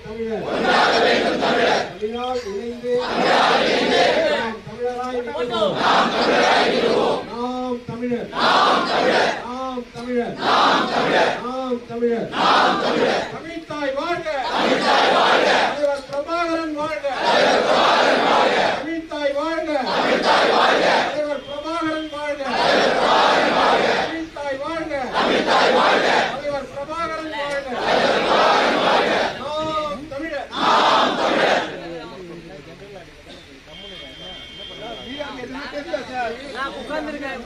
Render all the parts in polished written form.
தமிழர் தமிழால் இணைந்து நாம் தமிழராய் விடுவோம். நாம் தமிழர் நாம் தமிழர் நாம் தமிழர் தமிழ்த்தாய் வாழ்க தலைவர் பிரபாகரன் வாழ்க தமிழ்த்தாய் வாழ்க தலைவர் பிரபாகரன் வாழ்க தமிழ்த்தாய் வாழ்க தலைவர் பிரபாகரன் வாழ்க நாம் தமிழர் நான் உட்கார்ந்திருக்கேன்.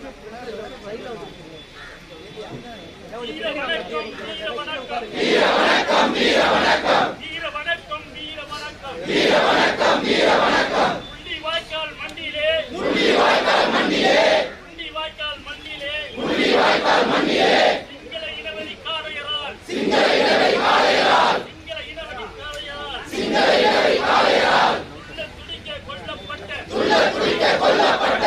வீர வணக்கம் வீர வணக்கம் வீர வணக்கம் வீர வணக்கம் வீர வணக்கம் வீர வணக்கம் வீர வணக்கம் வீர வணக்கம் முள்ளிவாய்க்கால் மண்ணிலே முள்ளிவாய்க்கால் மண்ணிலே முள்ளிவாய்க்கால் மண்ணிலே முள்ளிவாய்க்கால் மண்ணிலே சிங்கள இனவெறிக்காரையரால் சிங்கள இனவெறிக்காரையரால் சிங்கள இனவெறிக்காரையரால் சிங்கள இனவெறிக்காரையரால் துள்ள துடிக்க கொல்லப்பட்ட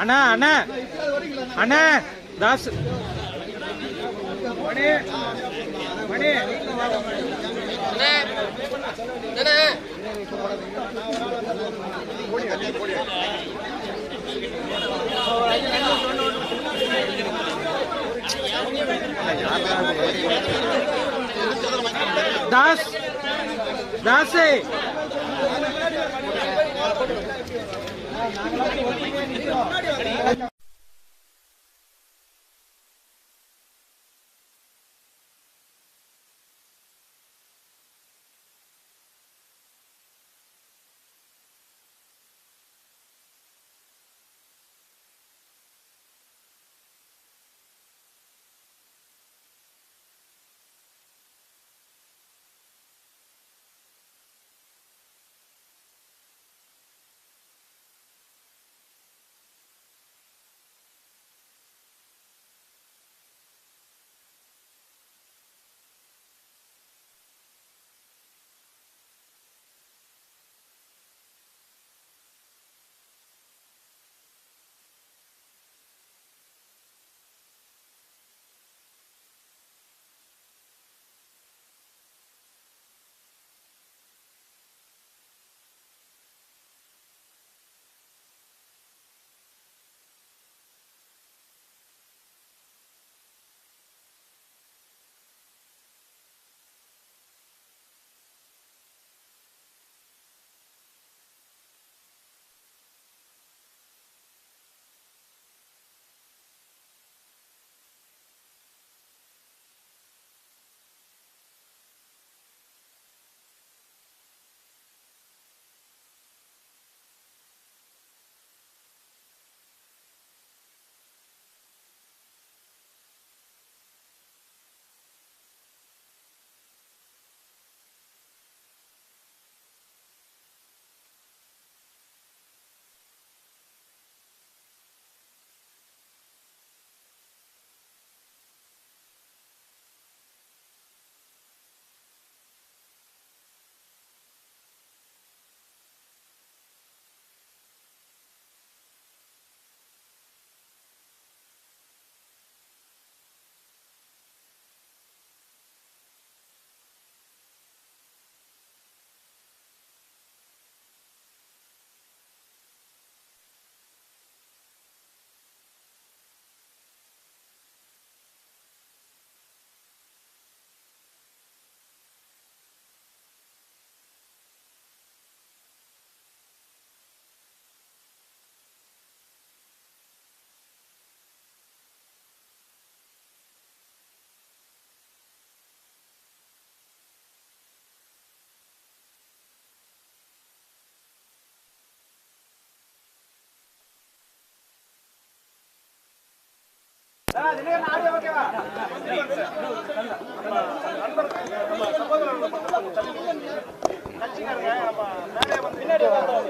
அண்ணா அண்ணா அண்ணா தாஸ் மணி மணி தாஸ் தாஸே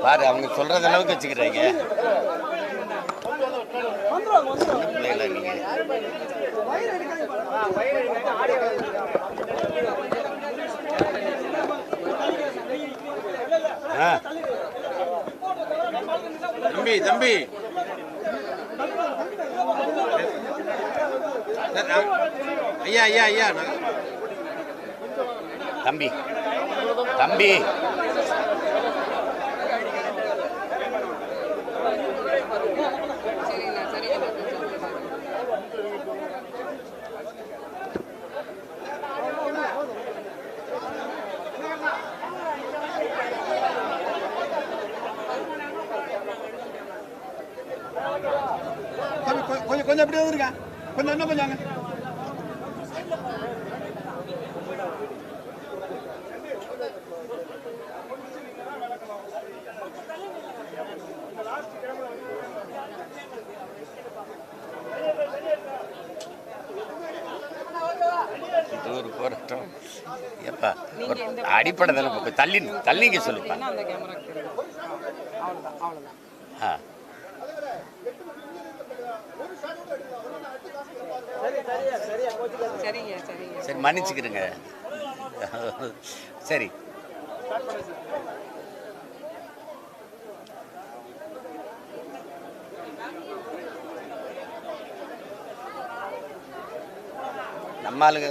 பாரு அவங்க சொல்றது அளவுக்கு வச்சுக்கிறாங்க. நீங்க தம்பி தம்பி ஐயா ஐயா ஐயா தம்பி தம்பி கொஞ்சம் கொஞ்சம் அப்படியே இருங்க, கொஞ்சம் இன்னும் கொஞ்சம் ஒரு போராட்டம் எப்பா அடிப்படை தானே தள்ளிங்க சொல்லுப்பா. ஆ சரி மன்னிச்சுக்கிறேங்க. சரி நம்ம ஆளுங்க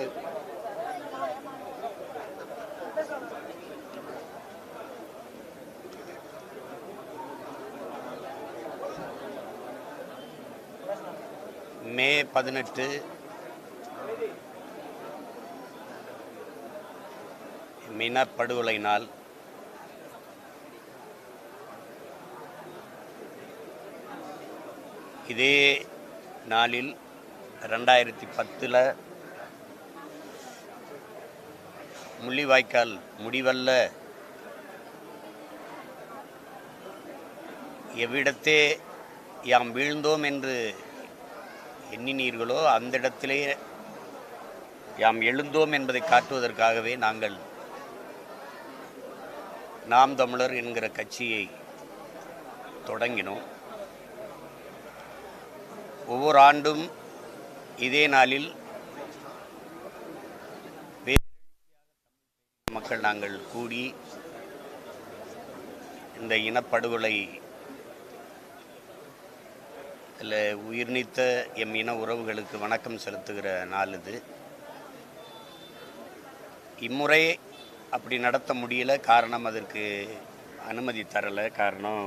மே 18 மீனர் படுகொலை நாள். இதே நாளில் 2010 முள்ளிவாய்க்கால் முடிவல்ல எவ்விடத்தே யாம் வீழ்ந்தோம் என்று எண்ணினீர்களோ அந்த இடத்திலே யாம் எழுந்தோம் என்பதை காட்டுவதற்காகவே நாங்கள் நாம் தமிழர் என்கிற கட்சியை தொடங்கினோம். ஒவ்வொரு ஆண்டும் இதே நாளில் மக்கள் நாங்கள் கூடி இந்த இனப்படுகொலை உயிர் நீத்த எம் இன உறவுகளுக்கு வணக்கம் செலுத்துகிற நாள் இது. இம்முறை அப்படி நடத்த முடியல. காரணம் அதற்கு அனுமதி தரலை. காரணம்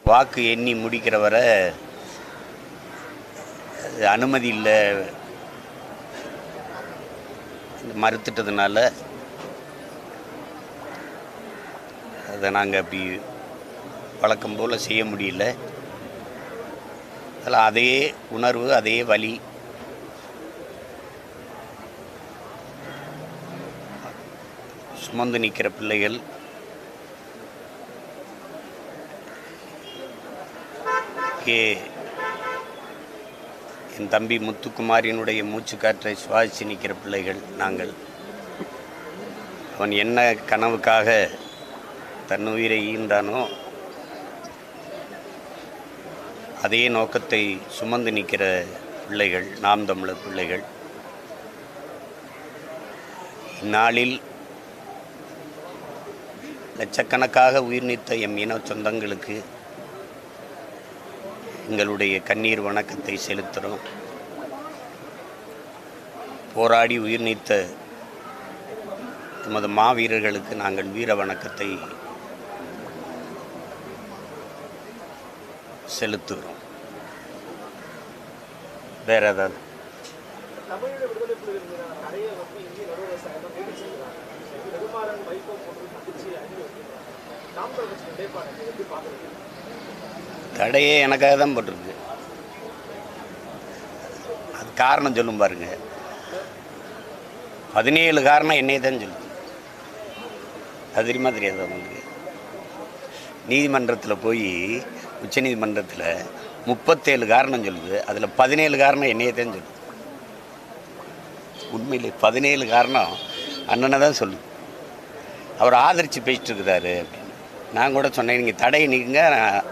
வாக்கு எண்ணி முடிக்கிற வரை அனுமதி இல்லை மறுத்துட்டதுனால அதை நாங்கள் அப்படி வழக்கம் போல் செய்ய முடியல. அதில் அதே உணர்வு அதே வலி சுமந்து நிற்கிற பிள்ளைகள் என் தம்பி முத்துக்குமாரினுடைய மூச்சுக்காற்றை சுவாசித்து நிற்கிற பிள்ளைகள் நாங்கள். அவன் என்ன கனவுக்காக தன் உயிரை ஈந்தானோ அதே நோக்கத்தை சுமந்து நிற்கிற பிள்ளைகள் நாம் தமிழர் பிள்ளைகள். இந்நாளில் லட்சக்கணக்காக உயிர் நீத்த எம் இன சொந்தங்களுக்கு எங்களுடைய கண்ணீர் வணக்கத்தை செலுத்துகிறோம். போராடி உயிர் நீத்த நமது மாவீரர்களுக்கு நாங்கள் வீர வணக்கத்தை செலுத்துகிறோம். வேற ஏதாவது தடையே எனக்காக தான் போட்டிருக்கு. அது காரணம் சொல்லும் பாருங்க. 17 காரணம் என்னையே தான் சொல்லுது. அது தெரியுமா தெரியாது உங்களுக்கு? நீதிமன்றத்தில் போய் உச்ச நீதிமன்றத்தில் 37 காரணம் சொல்லுது. அதில் 17 காரணம் என்னையே தான் சொல்லுது. உண்மையிலே 17 காரணம் அண்ணனை தான் சொல்லுது. அவர் ஆதரித்து பேசிட்டு இருக்கிறாரு அப்படின்னு. நான் கூட சொன்னேன், நீங்கள் தடையை நீக்குங்க, நான்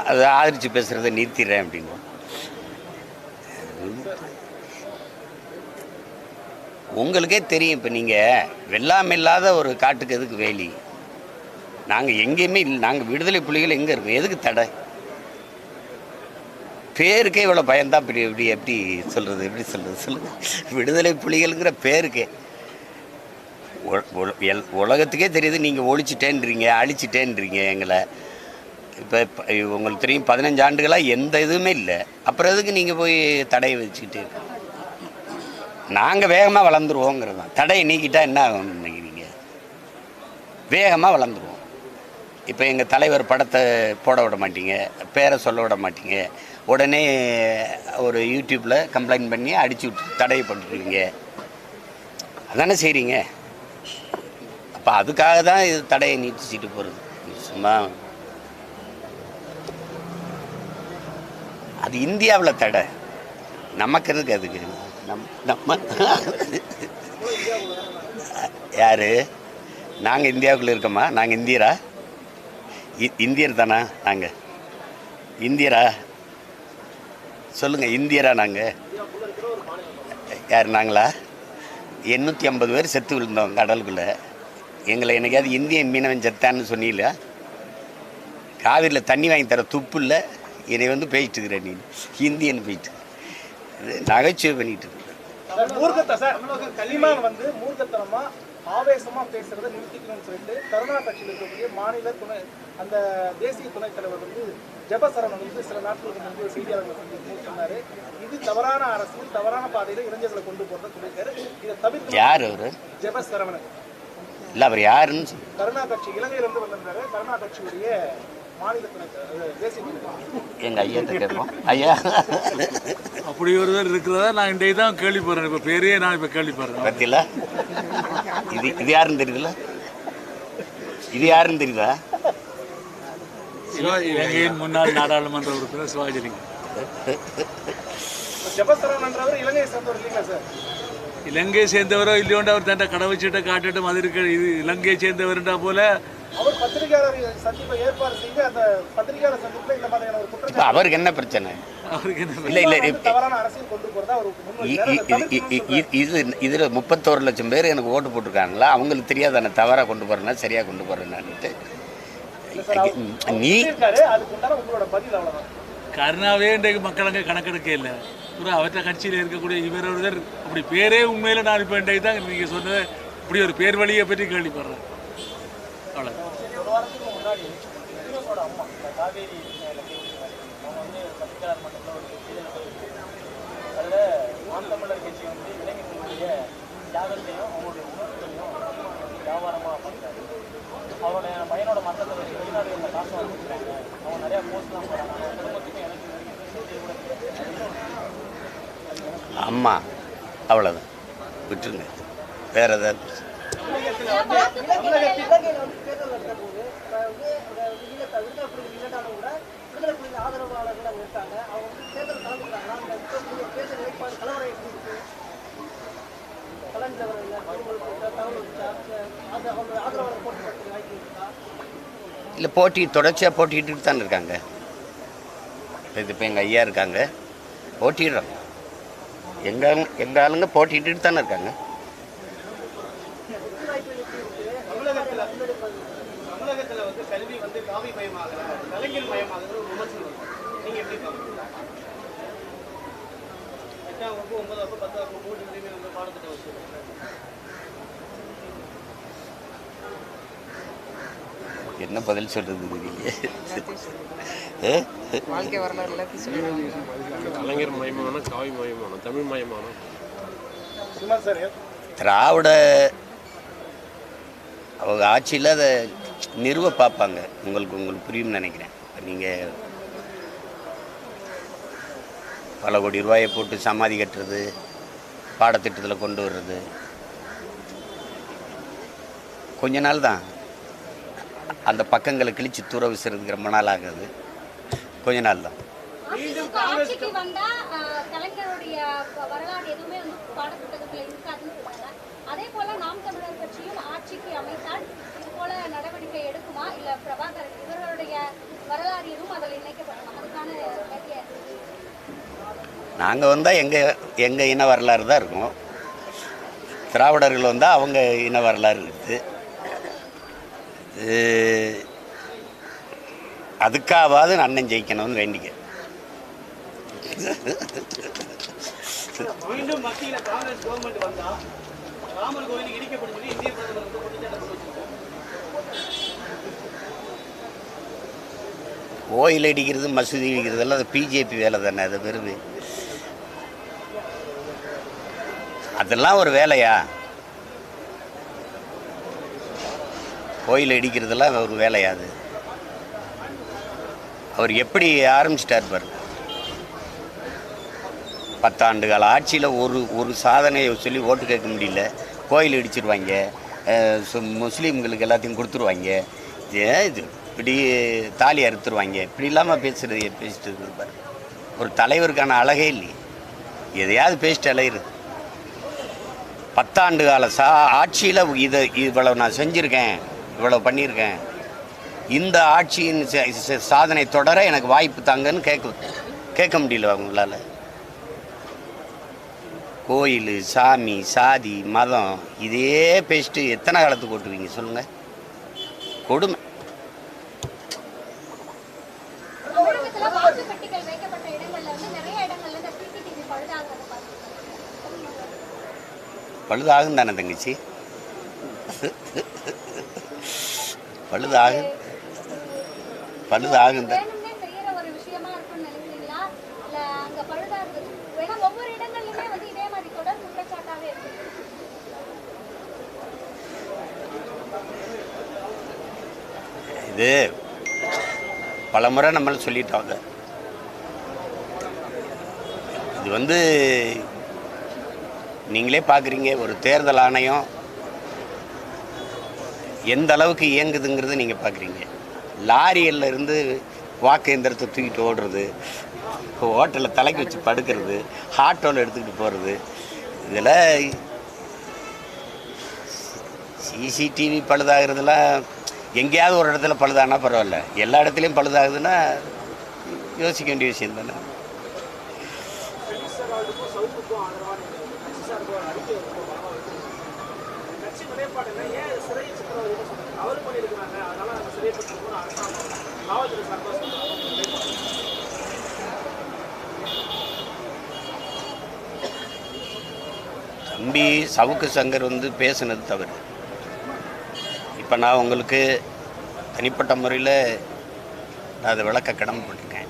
அதை ஆதரித்து பேசுகிறத நிறுத்திடுறேன் அப்படின்னு. உங்களுக்கே தெரியும், இப்போ நீங்கள் வெள்ளாமை இல்லாத ஒரு காட்டுக்கு எதுக்கு வேலி? நாங்கள் எங்கேயுமே இல்லை. நாங்கள் விடுதலை புலிகள் எங்கே இருக்கோம்? எதுக்கு தடை? பேருக்கே இவ்வளோ பயந்தான். எப்படி சொல்கிறது சொல்லுங்கள். விடுதலை புலிகள்ங்கிற பேருக்கே உலகத்துக்கே தெரியுது. நீங்கள் ஒழிச்சிட்டேன்றீங்க, அழிச்சிட்டேன்றீங்க எங்களை. இப்போ உங்களுக்கு தெரியும், 15 ஆண்டுகளாக எந்த இதுவுமே இல்லை. அப்புறம் எதுக்கு நீங்கள் போய் தடையை வச்சுக்கிட்டு? நாங்கள் வேகமாக வளர்ந்துருவோங்கிறது தான். தடையை நீக்கிட்டால் என்ன ஆகும்னு நினைக்கிறீங்க? வேகமாக வளர்ந்துருவோம். இப்போ எங்கள் தலைவர் படத்தை போட விட மாட்டீங்க, பேரை சொல்ல விட மாட்டீங்க. உடனே ஒரு யூடியூப்பில் கம்ப்ளைண்ட் பண்ணி அடிச்சு விட்டு தடையை பண்ணிட்டுருவீங்க. அதானே செய்கிறீங்க. அப்போ அதுக்காக தான் இது தடையை நீட்டிச்சிட்டு போகிறது. சும்மா அது இந்தியாவில் தடை, நமக்கு இருக்கு. அதுக்கு நம்ம யார்? நாங்கள் இந்தியாவுக்குள்ளே இருக்கோமா? நாங்கள் இந்தியரா? இந்தியர் தானா? நாங்கள் இந்தியரா? சொல்லுங்கள், இந்தியரா? நாங்கள் யார்? நாங்களா? 850 பேர் செத்து விழுந்தோம் கடலுக்குள்ளே. எங்களை என்னைக்காவது இந்திய மீனவன் செத்தான்னு சொன்னீங்களா? காவிரியில் தண்ணி வாங்கி தர துப்பு இல்லை. என்னை வந்து பேசிட்டு இருக்கிறேன், நீ இந்தியன்னு போயிட்டு நகைச்சுவை பண்ணிட்டு இருக்க. மூர்க்கத்தனமா ஆவேசமா பேசுறதை நிறுத்திக்கணும்னு சொல்லிட்டு கருணா கட்சியில் இருக்கக்கூடிய மாநில துணை அந்த தேசிய துணைத் தலைவர் வந்து ஜெபசரவணன் வந்து சில நாட்களுக்கு முன்பு செய்தியாளர்களை சந்தித்து சொன்னாரு, இது தவறான அரசியல், தவறான பாதையில இளைஞர்களை கொண்டு போறத சொல்லியிருக்காரு. இதை தவிர்த்து யார் அவரு? ஜெபசரவணன் இல்லை, அவர் யாருன்னு கருணா கட்சி இலங்கையிலிருந்து வந்திருந்தாரு. கருணா கட்சியுடைய மாநில துணை தேசிய எங்கள் ஐயாட்ட கேட்போம். ஐயா, அப்படி ஒருவர் இருக்கிறதா நான் இன்றைக்கு தான் கேள்விப்படுறேன். இப்போ பேரையே நான் இப்போ கேள்விப்படுறேன். பத்தியில இது யாருன்னு தெரியுதுல்ல? இது யாருன்னு தெரியுதா? இலங்கையின் முன்னாள் நாடாளுமன்ற உறுப்பினர் சிவாஜிலிங்கம். ஜெபசரவணன்றவர் இலங்கையை சேர்ந்தவர் இல்லைங்களா சார்? இலங்கையை சேர்ந்தவரோ இல்லையோண்டு அவர் தன்னை கடை வச்சுட்டு காட்டுட்டு அது இருக்க. இது இலங்கையை சேர்ந்தவர்ன்றா போல அவர் பத்திரிகையாளர் சந்திப்பை ஏற்பாடு செய்து அந்த பத்திரிகையாளர் சந்திப்பில் இந்த மாதிரியான ஒரு குற்றச்சாட்டு. அவருக்கு என்ன பிரச்சனை? அவருக்கு என்ன? இல்லை தவறான அரசியல் கொண்டு போறதா அவர் இதில் 31 லட்சம் பேர் எனக்கு ஓட்டு போட்டிருக்காங்களா? அவங்களுக்கு தெரியாதானே தவறாக கொண்டு போகிறேன்னா சரியாக கொண்டு போகிறேன்னான்ட்டு. நீ உங்களோட பதில் அவ்வளவுதான். கருணாவே இன்றைக்கு மக்கள் அங்கே கணக்கெடுக்க இல்லை. ஒரு அவற்ற கட்சியில் இருக்கக்கூடிய இவர் ஒருத்தர் அப்படி பேரே உண்மையில நான் இப்போ இன்றைக்கு தான் நீங்கள் சொன்னது இப்படி ஒரு பேர் வழியை பற்றி கேள்விப்படுறேன். அவ்வளோ ஒரு வாரத்துக்கு முன்னாடி வினோதோட அம்மா காவேரி அவங்க வந்து பத்திரிகையாளர் மன்றத்தில் ஒரு அதில் நாம் தமிழர் கட்சி வந்து இளைஞர்களுடைய தியாகத்தையும் அவங்களுடைய உணர்வுகளையும் வியாபாரமாக பண்ணிட்டாரு. அவருடைய பையனோட மரணத்தை வச்சு வெளிநாடுகளில் காசு வாங்கிக்கிறாங்க. அவங்க நிறையா போஸ்ட்லாம் போகிறாங்க. குடும்பத்துக்கும் எனக்கு அம்மா அவ்வளோதான், விட்டுருங்க. வேற ஏதாவது இல்லை, போட்டி தொடர்ச்சியாக போட்டிக்கிட்டு தான் இருக்காங்க. இப்போ எங்கள் ஐயா இருக்காங்க, போட்டிடுறோம். எங்கள் ஆளுங்க போட்டிட்டு தானே இருக்காங்க. தமிழகத்தில் வந்து கல்வி வந்து காவி மயமாகல, கலைஞர் மயமாகல ஒரு விமர்சனம். நீங்கள் எப்படி பார்க்குறீங்க? 8ஆம் வகுப்பு 9ஆம் வகுப்பு 10ஆம் வகுப்பு 3 வரையுமே வந்து பாடத்திட்ட வச்சு என்ன பதில் சொல்றது? வாழ்க்கை வரலாறு எல்லாத்தையும் சொல்லுவாங்க. கலைஞர் மயமான, காவி மயமான, தமிழ் மயமான. திராவிட அவங்க ஆட்சியில் அதை நிறுவ பார்ப்பாங்க. உங்களுக்கு புரியும்னு நினைக்கிறேன். நீங்கள் பல கோடி ரூபாயை போட்டு சமாதி கட்டுறது, பாடத்திட்டத்தில் கொண்டு வர்றது கொஞ்ச நாள் தான். அந்த பக்கங்களை கிழிச்சு தூர விசுறதுக்கு ரொம்ப நாள் ஆகுது. கொஞ்ச நாள் தான். அதிமுக ஆட்சிக்கு வந்தா கலைஞருடைய வரலாறு எதுவுமே வந்து பாடப்புத்தகத்துல இருக்காதுன்னு சொல்றாங்க. அதே போல நாம் தமிழர் கட்சியும் ஆட்சிக்கு அமைத்தால் இது போல நடவடிக்கை எடுக்குமா, இல்ல பிரபாகரன் இவர்களுடைய வரலாறு எதுவும் அதில் இணைக்கப்படுமா? அதுக்கான நாங்கள் வந்தால் எங்கள் இன வரலாறு தான் இருக்கும். திராவிடர்கள் வந்தால் அவங்க இன வரலாறு இருக்குது. அதுக்காவது அண்ணன் ஜெயிக்கணும்னு வேண்டிக்க. மீண்டும் மத்தியில் காங்கிரஸ் கவர்மெண்ட் வந்தா ராமர் கோவில் இடிக்கப்படும் இந்திய பிரதமர் வந்து குற்றச்சாட்டு வச்சிருக்காங்க. கோயில் அடிக்கிறது மசூதி அடிக்கிறதெல்லாம் அது பிஜேபி வேலை தானே. அது பெருமை அதெல்லாம் ஒரு வேலையா? கோயில் அடிக்கிறதெல்லாம் ஒரு வேலையா? அது அவர் எப்படி ஆரம்பிச்சிட்டார் பாருங்க. 10 ஆண்டு கால ஆட்சியில் ஒரு சாதனையை சொல்லி ஓட்டு கேட்க முடியல. கோயில் இடிச்சிருவாங்க, முஸ்லீம்களுக்கு எல்லாத்தையும் கொடுத்துருவாங்க, இது இப்படி தாலி அறுத்துருவாங்க, இப்படி இல்லாமல் பேசிட்டு இருப்பார். ஒரு தலைவருக்கான அழகே இல்லையே. எதையாவது பேசிட்டு அலையிறது. 10 ஆண்டு கால ஆட்சியில் இவ்வளவு நான் செஞ்சுருக்கேன், இவ்வளவு பண்ணியிருக்கேன், இந்த ஆட்சியின் சாதனை தொடர எனக்கு வாய்ப்பு தாங்கன்னு கேட்க முடியல அவங்களால. கோயில், சாமி, சாதி, மதம் இதே பேசிட்டு எத்தனை காலத்துக்கு ஓட்டுவீங்க சொல்லுங்க? கொடுமை. பழுதாகும் தானே தங்கச்சி, பழுதாகும் தான். இது பலமுறை நம்மள சொல்லிட்டாங்க. இது வந்து நீங்களே பார்க்குறீங்க, ஒரு தேர்தல் ஆணையம் எந்த அளவுக்கு இயங்குதுங்கிறது நீங்கள் பார்க்குறீங்க. லாரியில் இருந்து வாக்கு எந்திரத்தை தூக்கிட்டு ஓடுறது, ஹோட்டலில் தலைக்கு வச்சு படுக்கிறது, ஆட்டோவில் எடுத்துக்கிட்டு போகிறது, இதில் சிசிடிவி பழுதாகிறதுலாம் எங்கேயாவது ஒரு இடத்துல பழுதானா பரவாயில்ல, எல்லா இடத்துலையும் பழுதாகுதுன்னா யோசிக்க வேண்டிய விஷயம் தானே. தம்பி சவுக்கு சங்கர் வந்து பேசுனது தவறு. இப்போ நான் உங்களுக்கு தனிப்பட்ட முறையில் நான் அதை விளக்க கடமைப்பட்டிருக்கேன்.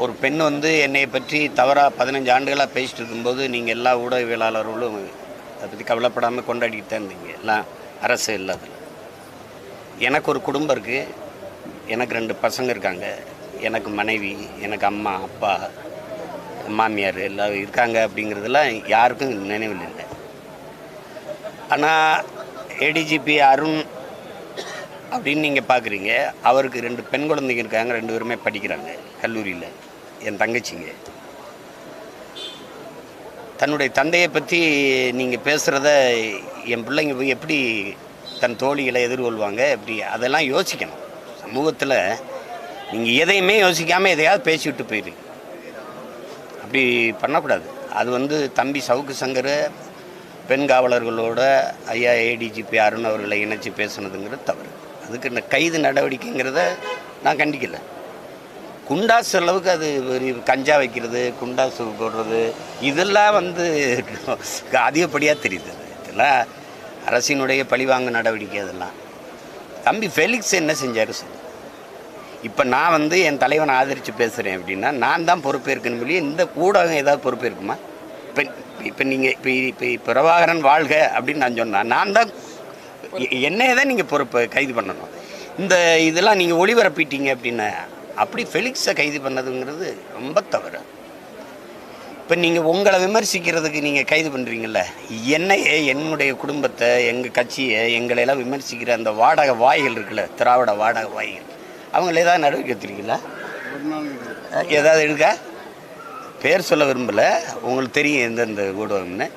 ஒரு பெண் வந்து என்னை பற்றி தவறாக 15 ஆண்டுகளாக பேசிட்டு இருக்கும்போது நீங்கள் எல்லா ஊடகவியலாளர்களும் அதை பற்றி கவலைப்படாமல் கொண்டாடிட்டு தான் இருந்தீங்க. எல்லாம் அரசு இல்லாத. எனக்கு ஒரு குடும்பம் இருக்குது, எனக்கு 2 பசங்க இருக்காங்க, எனக்கு மனைவி, எனக்கு அம்மா, அப்பா, மாமியார் எல்லாம் இருக்காங்க. அப்படிங்கிறதுலாம் யாருக்கும் நினைவில் இல்லை. ஆனால் ஏடிஜிபி அருண் அப்படின்னு நீங்கள் பார்க்குறீங்க, அவருக்கு 2 பெண் குழந்தைங்க இருக்காங்க, 2 பேருமே படிக்கிறாங்க கல்லூரியில். என் தங்கச்சிங்க. தன்னுடைய தந்தையை பற்றி நீங்கள் பேசுகிறத என் பிள்ளைங்க போய் எப்படி தன் தோழிகளை எதிர்கொள்வாங்க? எப்படி அதெல்லாம் யோசிக்கணும். சமூகத்தில் நீங்கள் எதையுமே யோசிக்காமல் எதையாவது பேசிவிட்டு போயிடுங்க. அப்படி பண்ணக்கூடாது. அது வந்து தம்பி சவுக்கு சங்கர் பெண் காவலர்களோட ஐயா ஏடிஜிபி அருண் அவர்களை இணைச்சி பேசுனதுங்கிறது தவறு. அதுக்கு இந்த கைது நடவடிக்கைங்கிறத நான் கண்டிக்கலை. குண்டாசு அளவுக்கு அது கஞ்சா வைக்கிறது, குண்டாசு போடுறது, இதெல்லாம் வந்து அதிகப்படியாக தெரியுது. இதெல்லாம் அரசினுடைய பழிவாங்க நடவடிக்கை. அதெல்லாம் தம்பி ஃபெலிக்ஸ் என்ன செஞ்சார் சார்? இப்போ நான் வந்து என் தலைவனை ஆதரித்து பேசுகிறேன் அப்படின்னா நான் தான் பொறுப்பேற்கணும். சொல்லி இந்த ஊடகம் ஏதாவது பொறுப்பேற்குமா? இப்போ நீங்கள் இப்போ பிரபாகரன் வாழ்க அப்படின்னு நான் சொன்னேன், நான் தான் என்னையே தான் நீங்கள் பொறுப்பை கைது பண்ணணும். இந்த இதெல்லாம் நீங்கள் ஒளிபரப்பிட்டீங்க அப்படின்னா அப்படி ஃபெலிக்ஸை கைது பண்ணதுங்கிறது ரொம்ப தவறு. இப்போ நீங்கள் உங்களை விமர்சிக்கிறதுக்கு நீங்கள் கைது பண்ணுறீங்கள, என்னையே, என்னுடைய குடும்பத்தை, எங்கள் கட்சியை, எங்களையெல்லாம் விமர்சிக்கிற அந்த வாடகை வாய்கள் இருக்குல்ல, திராவிட வாடகை வாய்கள், அவங்கள ஏதாவது நடவடிக்கை எடுத்துருக்கீங்களா? ஏதாவது இருக்கா? பேர் சொல்ல விரும்பலை, உங்களுக்கு தெரியும் எந்தெந்த ஊடகம்னு.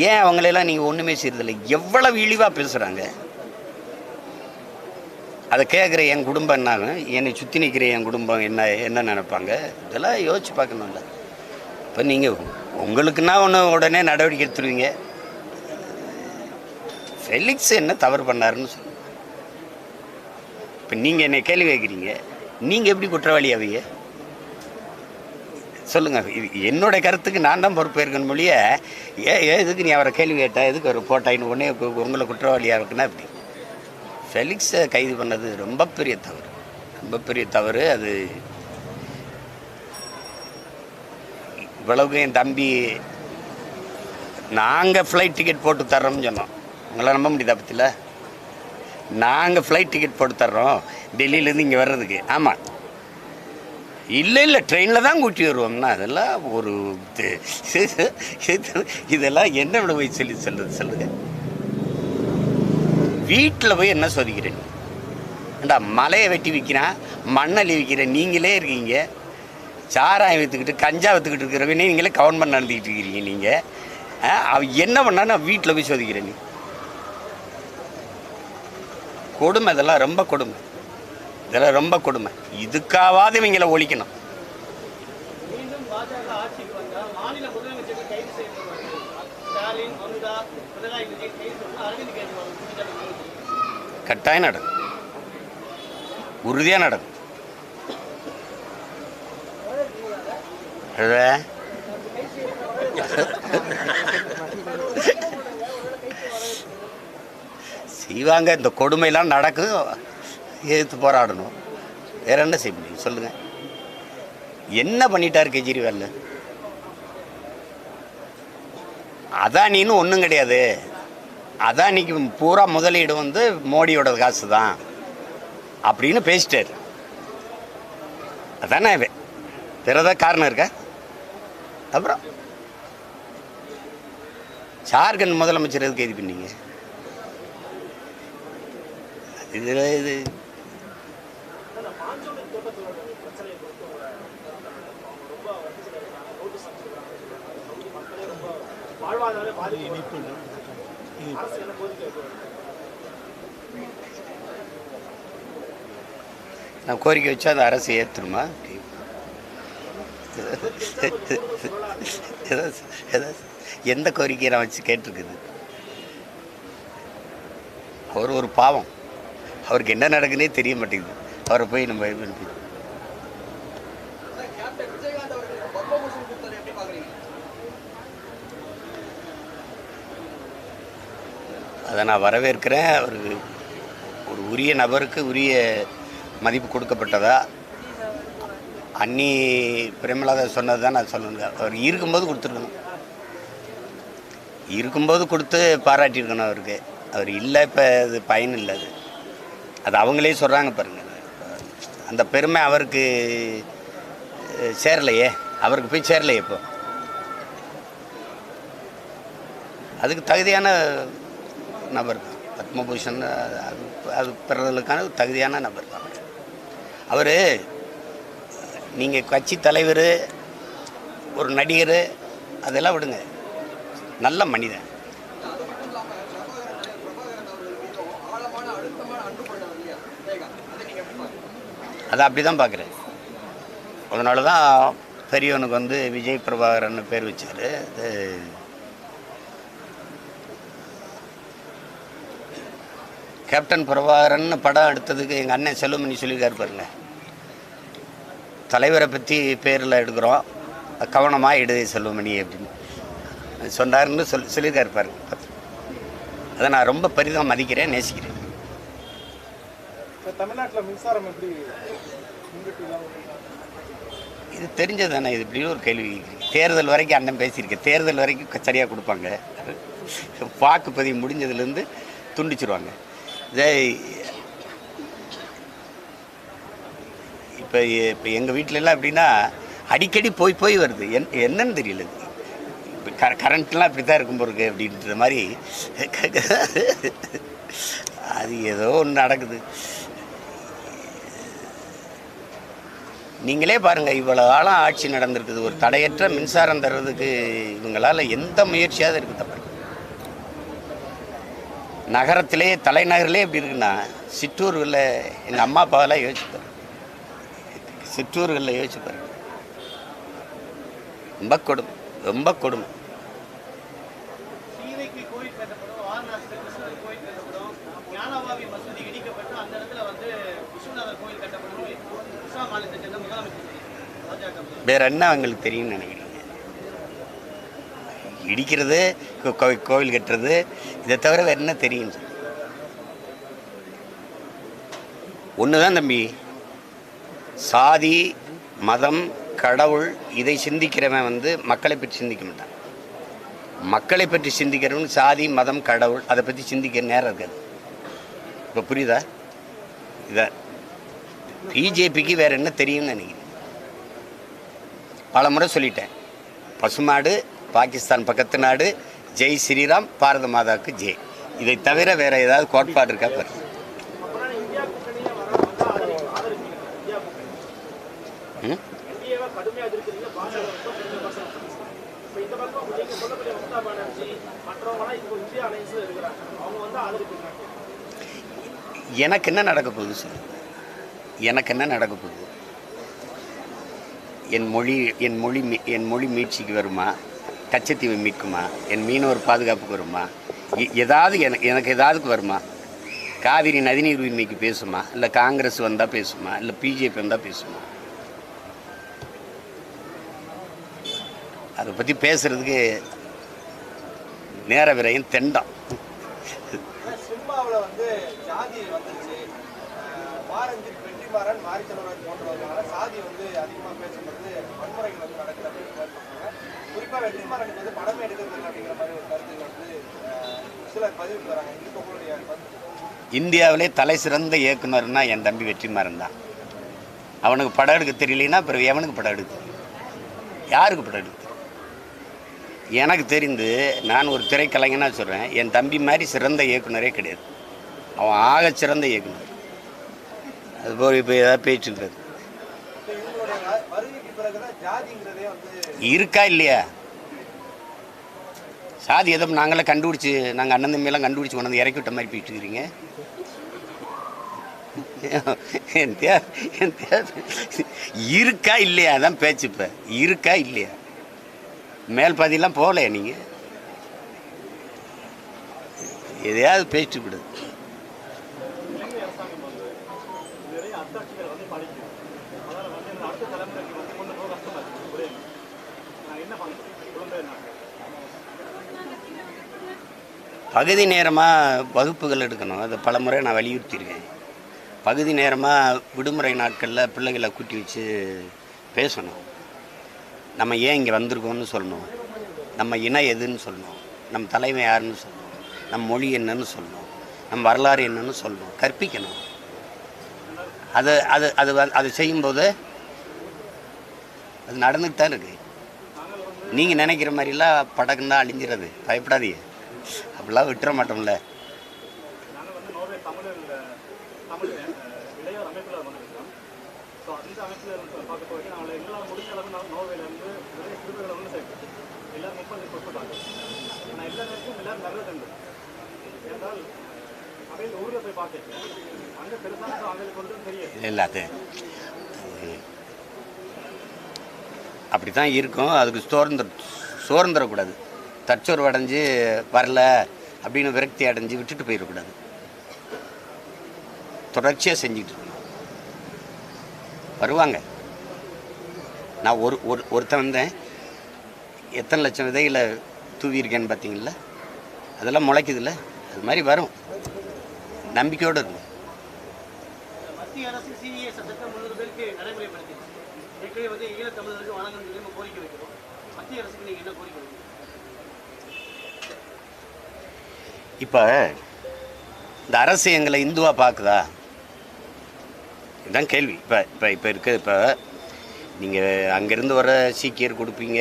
ஏன் அவங்களெல்லாம் நீங்கள் ஒன்றுமே செய்யறதில்லை? எவ்வளவு இழிவாக பேசுகிறாங்க. அதை கேட்குற என் குடும்பம் என்னாகும், என்னை சுற்றி நிற்கிற என் குடும்பம் என்ன நினைப்பாங்க, இதெல்லாம் யோசிச்சு பார்க்கணும்ல. இப்போ நீங்கள் உங்களுக்குன்னா ஒன்று உடனே நடவடிக்கை எடுத்துருவீங்க. ஃபெலிக்ஸ் என்ன தவறு பண்ணாருன்னு சொல்லுங்கள். இப்போ நீங்கள் என்னை கேள்வி கேட்குறீங்க, நீங்கள் எப்படி குற்றவாளி ஆவீங்க சொல்லுங்கள். இது என்னுடைய கருத்துக்கு நான் தான் பொறுப்பேற்கணும் மொழிய எதுக்கு நீ அவரை கேள்வி கேட்டா, எதுக்கு அவர் போட்டாயின்னு உடனே உங்களை குற்றவாளியாக இருக்குன்னா எப்படி? ஃபெலிக்ஸை கைது பண்ணது ரொம்ப பெரிய தவறு, ரொம்ப பெரிய தவறு. அது இவ்வளவுக்கு என் தம்பி நாங்கள் ஃப்ளைட் டிக்கெட் போட்டு தர்றோம்னு சொன்னோம். உங்களை நம்ப முடியுதா பற்றில? நாங்கள் ஃப்ளைட் டிக்கெட் போட்டு தர்றோம் டெல்லியிலேருந்து இங்கே வர்றதுக்கு. ஆமாம், இல்லை ட்ரெயினில் தான் கூட்டி வருவோம்னா அதெல்லாம் ஒரு இதெல்லாம் என்ன விட போய் சொல்லுங்க. வீட்டில் போய் என்ன சோதிக்கிறேன்? ஏண்டா மலையை வெட்டி விற்கிறான், மண்ணள்ளி விற்கிறேன், நீங்களே இருக்கீங்க. சாராயம் விற்றுக்கிட்டு கஞ்சா விற்றுக்கிட்டு இருக்கிறவனே நீங்களே கவர்மெண்ட் நடந்துக்கிட்டு இருக்கிறீங்க. நீங்கள் அவன் என்ன பண்ணா நான் வீட்டில் போய் சோதிக்கிறேன். நீ கொடுமை, இதெல்லாம் ரொம்ப கொடுமை, இதெல்லாம் ரொம்ப கொடுமை. இதுக்காவது இவங்களை ஒழிக்கணும். மீண்டும் பாஜக ஆட்சிக்கு வந்தா மாநில முதலமைச்சர்கள் கைது செய்யப்படுவார்கள். ஸ்டாலின், மம்தா, பினராயி விஜயன் கைது செய்யணும். அரவிந்த் கெஜ்ரிவால் கட்டாயம் நடக்கும், உறுதியாக நடக்கும். செய்வாங்க. இந்த கொடுமையெல்லாம் நடக்கும், எதிர்த்து போராடணும். வேற என்ன செய்ய முடியும் சொல்லுங்கள்? என்ன பண்ணிட்டார் கெஜ்ரிவால்? அதானின்னு ஒன்றும் கிடையாது. அதானிக்கு பூரா முதலீடு வந்து மோடியோட காசு தான் அப்படின்னு பேசிட்டார். அதானே வேற ஏதாவது காரணம் இருக்கா? அப்புறம் ஜார்க்கண்ட் முதலமைச்சர் எதுக்கு கைது பண்ணீங்க? இது நான் கோரிக்கை வச்சா அந்த அரசு ஏற்றுருமா? எந்த கோரிக்கையை நான் வச்சு கேட்டிருக்குது? அவர் ஒரு பாவம், அவருக்கு என்ன நடக்குன்னே தெரிய மாட்டேங்குது. அவரை போய் நம்ம அதை நான் வரவேற்கிறேன். அவருக்கு ஒரு உரிய நபருக்கு உரிய மதிப்பு கொடுக்கப்பட்டதா அன்னி பிரேமலதா சொன்னது தான் நான் சொல்லணுங்க. அவர் இருக்கும்போது கொடுத்துருக்கணும், இருக்கும்போது கொடுத்து பாராட்டியிருக்கணும் அவருக்கு. அவர் இல்லை, இப்போ அது பயன் இல்லை. அது அவங்களே சொல்கிறாங்க பாருங்கள். அந்த பெருமை அவருக்கு சேரலையே, அவருக்கு போய் சேரலையே. இப்போ அதுக்கு தகுதியான நபர் தான் பத்மபூஷன். அது பெறுறதுக்கான தகுதியான நபர் தான் அவர். நீங்கள் கட்சி தலைவர், ஒரு நடிகர், அதெல்லாம் விடுங்க, நல்ல மனிதன். அதை அப்படி தான் பார்க்குறேன். அதனால தான் பெரியவனுக்கு வந்து விஜய் பிரபாகரன் பேர் வச்சார். அது கேப்டன் பிரபாகரன் படம் எடுத்ததுக்கு எங்கள் அண்ணன் செல்வமணி சொல்லியிருக்காரு பாருங்க, தலைவரை பற்றி பேரில் எடுக்கிறோம், கவனமாக எடு செல்வமணி அப்படின்னு சொன்னாருன்னு சொல்லியிருக்காரு பாருங்க. அதை நான் ரொம்ப பெரிதாக மதிக்கிறேன், நேசிக்கிறேன். தமிழ்நாட்டில் மின்சாரம் எப்படி இது தெரிஞ்சது தானே. இது இப்படி ஒரு கேள்வி. தேர்தல் வரைக்கும் அண்ணன் பேசியிருக்கேன். தேர்தல் வரைக்கும் சரியாக கொடுப்பாங்க, வாக்குப்பதிவு முடிஞ்சதுலேருந்து துண்டிச்சிருவாங்க. இப்போ இப்போ எங்கள் வீட்டிலலாம் எப்படின்னா அடிக்கடி போய் வருது. என்னன்னு தெரியல. இப்போ கரண்ட்லாம் இப்படி தான் இருக்கும் போருக்கு அப்படின்ற மாதிரி அது ஏதோ ஒன்று நடக்குது. நீங்களே பாருங்கள், இவ்வளோ காலம் ஆட்சி நடந்திருக்குது. ஒரு தடையற்ற மின்சாரம் தர்றதுக்கு இவங்களால் எந்த முயற்சியாவது இருக்குது தப்பு. நகரத்திலே தலைநகரிலே எப்படி இருக்குன்னா, சிற்றூர்களில் எங்கள் அம்மா அப்பாவெல்லாம் யோசிச்சுப்பாரு, சிற்றூர்களில் யோசிச்சுப்பாரு. ரொம்ப கொடுமை, ரொம்ப கொடுமை. சீதைக்கு கோயில் கட்டப்படும், வாரணாசியில் கிருஷ்ணர் கோயில் கட்டப்படும், ஞானவாபி மசூதி இடிக்கப்பட்டு அந்த இடத்துல வந்து விஸ்வநாதர் கோயில் கட்டப்படும் சொல்லி இஸ்லாம் மாநிலத்தை சேர்ந்த முதலமைச்சர் பாஜக வேற என்ன அவங்களுக்கு தெரியும்னு நினைக்கிறீங்க? இடிக்கிறது, கோவில் கட்டுறது, இதை தவிர வேறு என்ன தெரியும்? ஒன்று தான் தம்பி, சாதி மதம் கடவுள் இதை சிந்திக்கிறவன் வந்து மக்களை பற்றி சிந்திக்க மாட்டான். மக்களை பற்றி சிந்திக்கிறவன் சாதி மதம் கடவுள் அதை பற்றி சிந்திக்கிற நேரம் இருக்காது. இப்போ புரியுதா? இதை பிஜேபிக்கு வேறு என்ன தெரியும்னு நினைக்கிறேன். பல முறை சொல்லிட்டேன், பசுமாடு பாகிஸ்தான் பக்கத்து நாடு, ஜெய் ஸ்ரீராம், பாரத மாதாவுக்கு ஜெய். இதை தவிர வேறு ஏதாவது கோட்பாடு இருக்கா பாரு. எனக்கு என்ன நடக்க போகுது சொல்லு, எனக்கு என்ன நடக்க போகுது? என் மொழி மீட்சிக்கு வருமா? கச்சத்தீவை மீட்குமா? என் மீனவர் பாதுகாப்புக்கு வருமா? ஏதாவது எனக்கு ஏதாவதுக்கு வருமா? காவிரி நதிநீர் உரிமைக்கு பேசுமா? இல்லை காங்கிரஸ் வந்தால் பேசுமா? இல்லை பிஜேபி வந்தால் பேசுமா? அதை பற்றி பேசுறதுக்கு நேர விரையும் தெண்டம். சினிமாவில் வந்து ஜாதி வந்துருச்சு, மாரஞ்சித் வெற்றிமாறன் மாரித்தலைவர் போன்றவர்களால சாதி வந்து அதிகமாக பேசப்படுது, வன்முறைகள் வந்து நடக்குது அப்படின்னு சொல்றாங்க. குறிப்பாக வெற்றிமாறனுக்கு வந்து படமே எடுக்கிறது அப்படிங்கிற மாதிரி ஒரு கருத்து வந்து சிலர் பதிவுக்கு வராங்க. இதுக்கு உங்களுடைய இந்தியாவிலே தலை சிறந்த இயக்குனர்னா என் தம்பி வெற்றிமாறன் தான். அவனுக்கு படம் எடுக்க தெரியலன்னா பிறகு எவனுக்கு படம் எடுக்க தெரியும்? யாருக்கு படம் எடுக்க தெரியும்? எனக்கு தெரிந்து நான் ஒரு திரைக்கலைஞனாக சொல்கிறேன், என் தம்பி மாதிரி சிறந்த இயக்குனரே கிடையாது. அவன் ஆக சிறந்த இயக்குனர். அதுபோல் இப்போ ஏதாவது பேச்சுன்றது இருக்கா இல்லையா? சாதி எதுவும் நாங்களே கண்டுபிடிச்சி, நாங்கள் அண்ணன் தம்பியெல்லாம் கண்டுபிடிச்சி கொண்டு வந்து இறக்கி விட்ட மாதிரி போயிட்டு இருக்கிறீங்க. இருக்கா இல்லையா? அதான் பேச்சு. இப்போ இருக்கா இல்லையா? மேல் பாதியெல்லாம் போகலையா நீங்கள்? எதையாவது பேசிட்டு விடுது. பகுதி நேரமாக வகுப்புகள் எடுக்கணும். அதை பல முறை நான் வலியுறுத்தியிருக்கேன். பகுதி நேரமாக விடுமுறை நாட்களில் பிள்ளைகளை கூட்டி வச்சு பேசணும். நம்ம ஏன் இங்கே வந்திருக்கோம்னு சொல்லணும், நம்ம இனம் எதுன்னு சொல்லணும், நம்ம தலைமை யாருன்னு சொல்லணும், நம்ம மொழி என்னன்னு சொல்லணும், நம்ம வரலாறு என்னன்னு சொல்லணும், கற்பிக்கணும். அது அது அது அது செய்யும்போது அது நடந்துட்டு தான் இருக்குது. நீங்கள் நினைக்கிற மாதிரிலாம் படகுன்னு தான் அழிஞ்சிறது. பயப்படாதீங்க, அப்படிலாம் விட்டுற மாட்டோம்ல. இல்லை, அது அப்படி தான் இருக்கும். அதுக்கு சோர்ந்துடக்கூடாது. தற்சோர்வு அடைஞ்சு வரல அப்படின்னு விரக்தி அடைஞ்சு விட்டுட்டு போயிடக்கூடாது. தொடர்ச்சியாக செஞ்சுட்டு இருக்கணும். வருவாங்க. நான் ஒருத்தன் வந்தேன், எத்தனை லட்சம் விதைகளை தூவியிருக்கேன்னு பார்த்தீங்களா? அதெல்லாம் முளைக்குதுல்ல, அது மாதிரி வரும். நம்பிக்கையோடு இருக்கும். மத்திய அரசு சிஏ சட்டத்தை 300 பேருக்கு நடைமுறைப்படுத்தி ஏற்கனவே வந்து ஈழத்தமிழருக்கு வழங்கணும் கோரிக்கை வைக்கிறோம். மத்திய அரசுக்கு நீங்கள் என்ன கோரிக்கை வைக்கிறீங்க? இப்போ இந்த அரசு எங்களை இந்துவாக பார்க்குதா? இதுதான் கேள்வி. இப்போ இருக்குது. இப்போ நீங்கள் அங்கேருந்து வர சீக்கியர் கொடுப்பீங்க,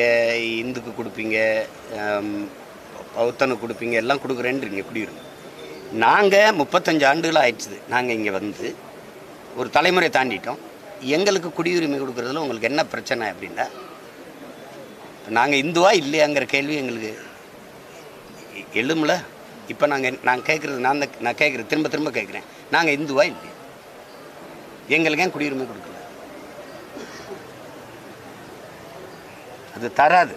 இந்துக்கு கொடுப்பீங்க, பௌத்தனுக்கு கொடுப்பீங்க, எல்லாம் கொடுக்குறேன்றீங்க. குடியிருங்க. நாங்கள் 35 ஆண்டுகள் ஆயிடுச்சு. நாங்கள் இங்கே வந்து ஒரு தலைமுறை தாண்டிட்டோம். எங்களுக்கு குடியுரிமை கொடுக்குறதுல உங்களுக்கு என்ன பிரச்சனை அப்படின்னா, நாங்கள் இந்துவா இல்லையாங்கிற கேள்வி எங்களுக்கு எழுமல. இப்போ நான் கேட்குறது நான் கேட்குறது திரும்ப திரும்ப கேட்குறேன், நாங்கள் இந்துவா இல்லையா? எங்களுக்கு ஏன் குடியுரிமை கொடுக்கல? அது தராது.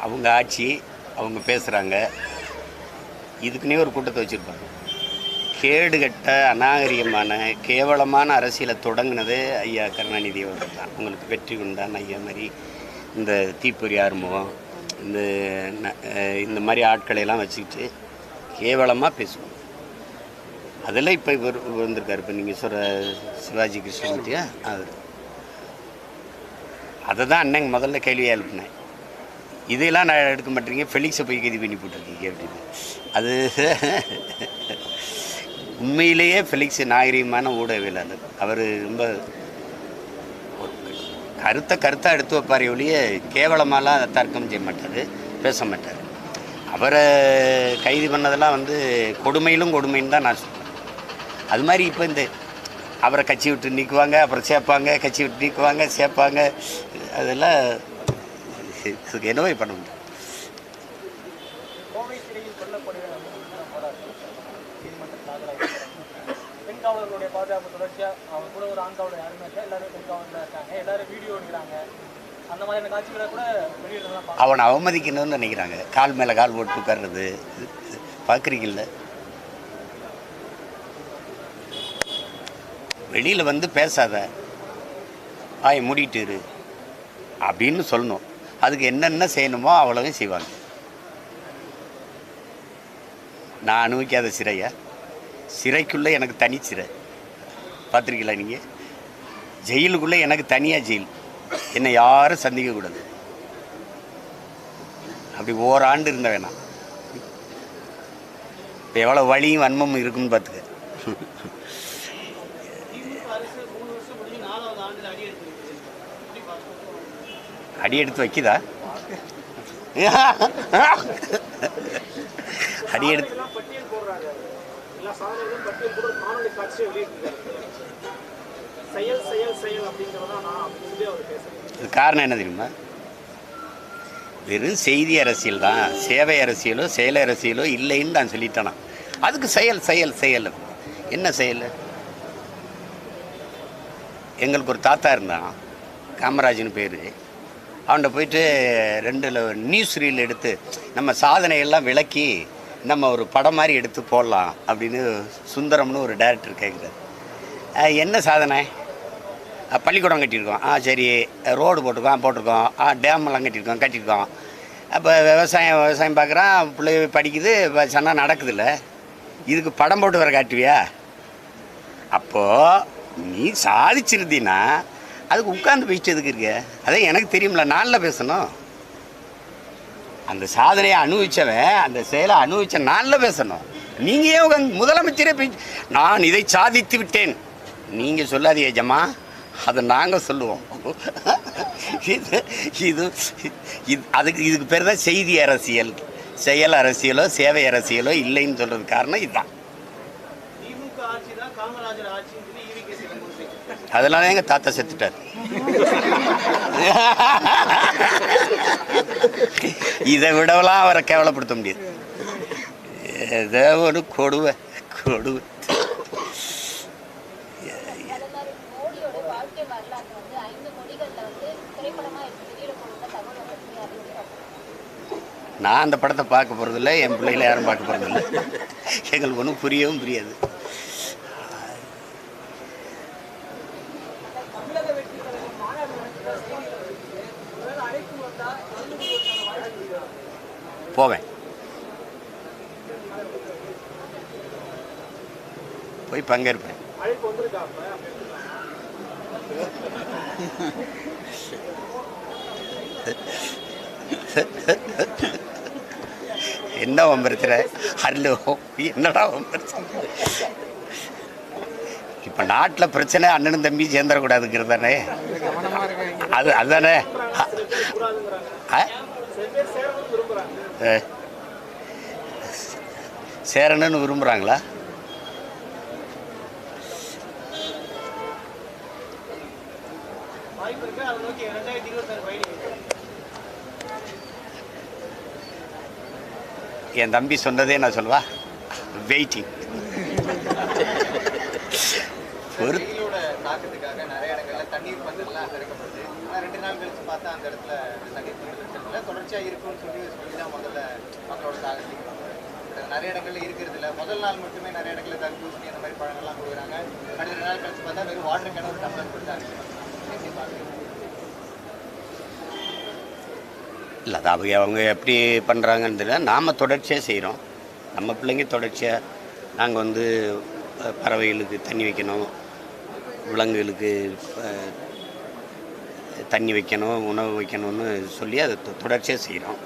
அவங்க ஆட்சி அவங்க பேசுகிறாங்க, இதுக்குன்னே ஒரு கூட்டத்தை வச்சுருப்பாங்க. கேடுகட்ட அநாகரிகமான கேவலமான அரசியலை தொடங்கினது ஐயா கருணாநிதி அவர்கள் தான். உங்களுக்கு வெற்றி கொண்டான் ஐயா மாதிரி இந்த தீப்பொறி ஆறுமுகம் இந்த மாதிரி ஆட்களையெல்லாம் வச்சுக்கிட்டு கேவலமாக பேசுவோம். அதில் இப்போ இவர் வந்திருக்காரு. இப்போ நீங்கள் சொல்கிற சிவாஜி கிருஷ்ணமூர்த்தியா, அதை தான் அன்னைக்கு முதல்ல கேள்வியாக எழுப்பினேன். இதெல்லாம் நான் எடுக்க மாட்டேறீங்க, ஃபெலிக்ஸை போய் கைது பண்ணி போட்டிருக்கீங்க அப்படின்னு. அது உண்மையிலேயே ஃபெலிக்ஸ் நாகரிகமான ஊடகவியலாளர். அவர் ரொம்ப கருத்தாக எடுத்து வைப்பார் ஒழிய கேவலமாலாம் தர்க்கம் செய்ய மாட்டார், பேச மாட்டார். அவரை கைது பண்ணதெல்லாம் கொடுமையிலும் கொடுமைன்னு தான் நான் சொல்கிறேன். அது மாதிரி இப்போ அவரை கட்சி விட்டு நீக்குவாங்க, அப்புறம் சேர்ப்பாங்க, கட்சி விட்டு நீக்குவாங்க, சேர்ப்பாங்க. அதெல்லாம் என்னவே பண்ண முடியும். கோவை சிறையில் கொல்லப்படுகிற பெண் காவலர்களுடைய பாதுகாப்பு தொடர்ச்சியாக அவங்க கூட ஒரு ஆண் காவலர் யாருமே இல்லை, எல்லாரும் பெண் காவலர்கள் இருக்காங்க, எல்லாரும் வீடியோ எடுக்கிறாங்க. அந்த மாதிரியான காட்சிகளை கூட வெளியிடலாம். அவனை அவமதிக்கணும்னு நினைக்கிறாங்க. கால் மேலே கால் போட்டு உட்கார்றது பார்க்குறீங்கல்ல. வெளியில் பேசாத, ஆய மூடிட்டு இரு அப்படின்னு சொல்லணும். அதுக்கு என்னென்ன செய்யணுமோ அவ்வளவும் செய்வாங்க. நான் அனுபவிக்காத சிறையா? சிறைக்குள்ளே எனக்கு தனி சிறை பார்த்துருக்கீங்களா நீங்கள்? ஜெயிலுக்குள்ளே எனக்கு தனியாக ஜெயில். என்னை யாரும் சந்திக்கக்கூடாது. அப்படி ஓராண்டு இருந்த வேணாம். இப்போ எவ்வளோ வலியும் வன்மமும் இருக்குன்னு பார்த்துக்க. அடி எடுத்து வைக்குதா? அடி எடுத்து இது காரணம் என்ன தெரியுமா? வெறும் செய்தி அரசியல் தான், சேவை அரசியலோ செயல் அரசியலோ இல்லைன்னு நான் சொல்லிட்டேனா. அதுக்கு செயல் செயல் செயல். என்ன செயல்? எங்களுக்கு ஒரு தாத்தா இருந்தான், காமராஜ்னு பேர். அவன்கிட்ட போயிட்டு 2 நியூஸ் ரீல் எடுத்து நம்ம சாதனையெல்லாம் விளக்கி நம்ம ஒரு படம் மாதிரி எடுத்து போடலாம் அப்படின்னு சுந்தரம்னு ஒரு டைரக்டர் கேட்குறாரு. என்ன சாதனை? பள்ளிக்கூடம் கட்டியிருக்கோம். சரி. ரோடு போட்டிருக்கோம். டேமெல்லாம் கட்டியிருக்கோம். அப்போ விவசாயம் பார்க்குறான், பிள்ளை படிக்குது, சொன்னால் நடக்குதுல்ல. இதுக்கு படம் போட்டு வர காட்டுவியா? அப்போது நீ சாதிச்சிருந்தீன்னா அதுக்கு உட்காந்து பேசிட்டு எதுக்கு இருக்க? அதே எனக்கு தெரியும்ல, நாளில் பேசணும். அந்த சாதனையை அனுபவித்தவன், அந்த செயலை அனுபவித்த நாளில் பேசணும். நீங்கள் ஏன் உட்காந்து முதலமைச்சரே நான் இதை சாதித்து விட்டேன் நீங்கள் சொல்லாதீங்க ஜமா, அதை நாங்கள் சொல்லுவோம். இதுக்கு பேர் தான் செய்தி அரசியல். செயல் அரசியலோ சேவை அரசியலோ இல்லைன்னு சொல்கிறது காரணம் இதுதான். அதனால எங்கள் தாத்தா செத்துட்டார். இதை விடவெல்லாம் அவரை கேவலப்படுத்த முடியாது. ஏதோ ஒரு கொடுவை. நான் அந்த படத்தை பார்க்க போகிறதில்ல, என் பிள்ளைகளை யாரும் பார்க்க போகிறதில்ல. எங்களுக்கு ஒன்றும் புரியவும் புரியாது. போவேன், போய் பங்கேற்பேன். என்ன உன் பிரச்சனை? ஹலோ, என்னடா உன் பிரச்சனை? இப்போ நாட்டில் பிரச்சனை அண்ணனும் தம்பி சேர்ந்துடக்கூடாதுங்கிறது தானே. அதுதானே. சேரணும்னு விரும்புகிறாங்களா? என் தம்பி சொன்னதே நான் சொல்லுவா, வெயிட்டிங். தாக்கத்துக்காக நிறைய இடங்கள்ல தண்ணீர் பந்தல்லாம் திறக்கப்படுது. ஆனால் 2 நாள் கழிச்சு பார்த்தா அந்த இடத்துல தண்ணீர் பந்தல் தொடர்ச்சியாக இருக்கும்னு சொல்லி தான் முதல்ல மக்களோட தாக்கத்துக்கு நிறைய இடங்கள்ல இருக்கிறது இல்லை. முதல் நாள் மட்டுமே நிறைய இடங்கள்ல தடுப்பூசி அந்த மாதிரி பழங்கள்லாம் கொடுக்குறாங்க. அடுத்த 2 நாள் கழிச்சு பார்த்தா வெறும் வாட்டர் கேன ஒரு டம்ளர் கொடுத்தாங்க. இல்லை, அது அவங்க எப்படி பண்ணுறாங்கன்னு தெரியல. நாம் தொடர்ச்சியாக செய்கிறோம். நம்ம பிள்ளைங்க தொடர்ச்சியாக நாங்கள் வந்து பறவைகளுக்கு தண்ணி வைக்கணும், விலங்குகளுக்கு தண்ணி வைக்கணும், உணவு வைக்கணும்னு சொல்லி அதை தொடர்ச்சியாக செய்கிறோம்.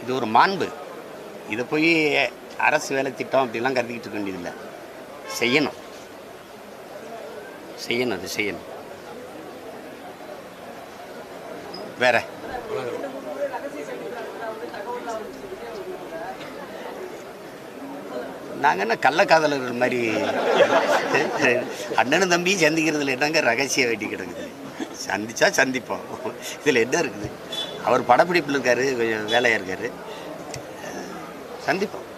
இது ஒரு மாண்பு. இதை போய் அரசு வேலை திட்டம் அப்படிலாம் கருதிக்கிட்டு இருக்க வேண்டியதில்லை. செய்யணும், அது செய்யணும். வேற நாங்கள் என்ன கள்ளக்காதலர்கள் மாதிரி அண்ணனும் தம்பியும் சந்திக்கிறதுல என்னங்க ரகசிய வேட்டி கிடக்குது? சந்திச்சா சந்திப்போம், இதில் என்ன இருக்குது? அவர் படப்பிடிப்பில் இருக்காரு, கொஞ்சம் வேலையாக இருக்காரு, சந்திப்போம்.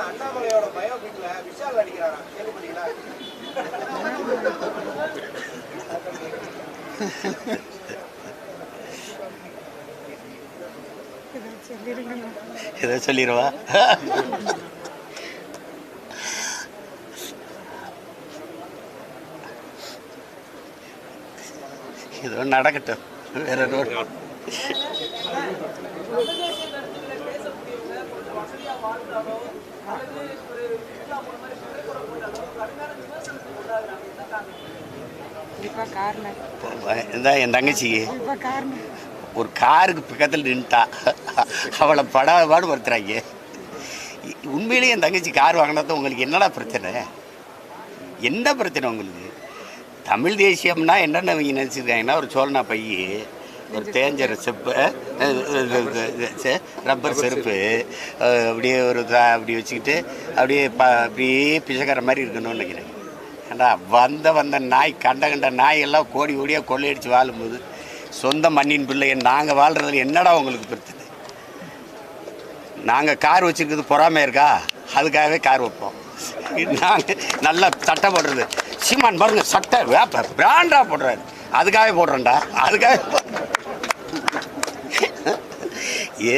அண்ணாமலையோட பயோபிக்ல விஷால் அடிக்கிறாரா? கேள்விப்பட்டீங்களா? ஏதோ சொல்லிடுவா. ஏதோ நடக்கட்டும். வேற என் தங்கச்சிக்கு ஒரு காருக்கு பக்கத்தில் நின்ட்டா, அவளை படாபாடு படுத்துறாங்க. உண்மையிலேயே என் தங்கச்சி கார் வாங்கினது உங்களுக்கு என்னடா பிரச்சனை? என்ன பிரச்சனை உங்களுக்கு? தமிழ் தேசியம்னா என்னென்ன அவங்க நினச்சிருக்காங்கன்னா, ஒரு சோழனா பைய, ஒரு தேஞ்ச செப்பு, ரப்பர் செருப்பு, அப்படியே ஒரு அப்படி வச்சுக்கிட்டு அப்படியே பிசைக்கிற மாதிரி இருக்கணும்னு நினைக்கிறேன். ஏண்டா வந்த நாய் கண்ட நாயெல்லாம் கோடியாக கொள்ளையடித்து வாழும்போது சொந்த மண்ணின் பிள்ளைய நாங்கள் வாழ்கிறதுல என்னடா உங்களுக்கு பிரச்சனை? நாங்கள் கார் வச்சுருக்கிறது பொறாமை இருக்கா? அதுக்காகவே கார் வைப்போம். நாங்கள் நல்லா சட்டை போடுறது, சீமான் பாருங்க சட்டை பிராண்டாக போடுறாரு, அதுக்காகவே போடுறேன்டா, அதுக்காக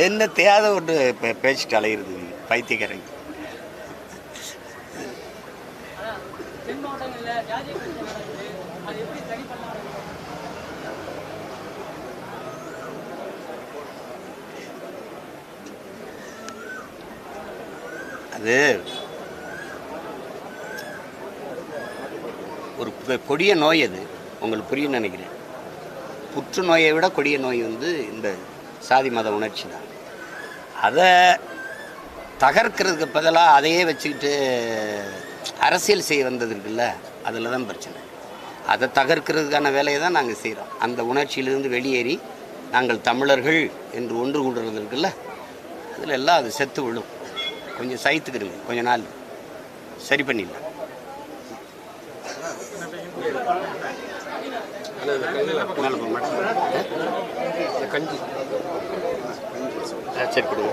என்ன தேவை ஒன்று பேசிட்டு அலையிறது பைத்தியக்காரங்க. அது ஒரு கொடிய நோய். அது உங்களுக்கு புரியும் நினைக்கிறேன். புற்றுநோயை விட கொடிய நோய் வந்து இந்த சாதி மத உணர்ச்சி தான். அதை தகர்க்கிறதுக்கு பதிலாக அதையே வச்சுக்கிட்டு அரசியல் செய்ய வந்தது இருக்குல்ல, அதில் தான் பிரச்சனை. அதை தகர்க்கிறதுக்கான வேலையை தான் நாங்கள் செய்கிறோம். அந்த உணர்ச்சியிலிருந்து வெளியேறி நாங்கள் தமிழர்கள் என்று ஒன்று கூடுறது இருக்குல்ல, அதில் எல்லாம் அது செத்து விழும். கொஞ்சம் சைத்துக்கிறீங்க, கொஞ்ச நாள் சரி பண்ணிடலாம். கஞ்சி சரி கொடுங்க.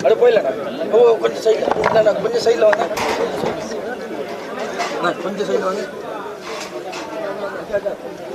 அது போயிடலண்ணா. கொஞ்சம் சைடில் கொஞ்சம் சைடில் வாங்க, கொஞ்சம் சைடில் வாங்க. சரி